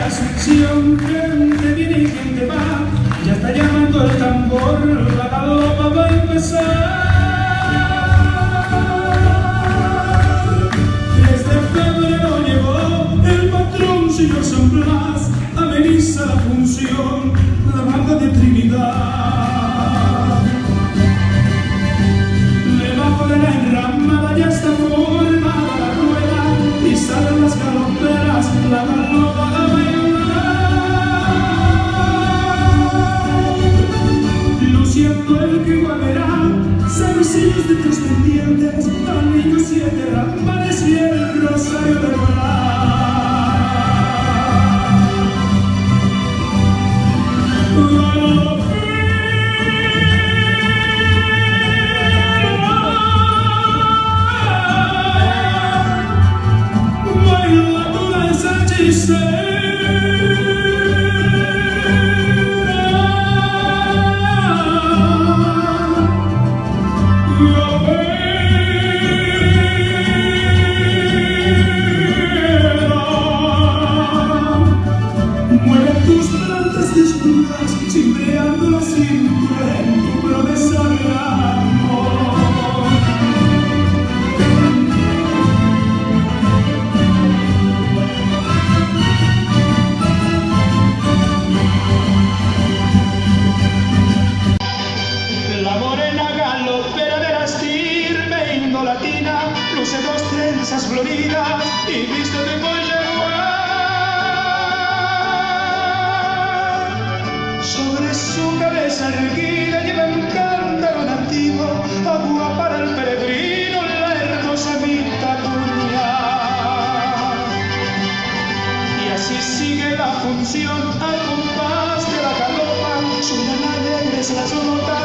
Asunción, quien te viene y quien te va, ya está llamando el tambor, la galopa va a empezar. Desde febrero llegó el patrón señor San Blas, ameniza la función, la banda de Trinidad. Debajo de la enramada ya está formada la rueda y salen las galoperas, la galopa a luciendo el que guamerá, zarcillos de tres pendientes, anillos 7 lámparas y el rosario de baila tu danza hechicera. Mueve tus plantas desnudas, cimbreando la cintura en tu promesa de amor. La morena galopera de la estirpe indolatina luce 2 trenzas floridas y viste de collar. Sobre su cabeza erguida lleva un cántaro nativo, agua para el peregrino, la hermosa Vitacunha. Y así sigue la función al compás de la galopa, suenan alegres las notas.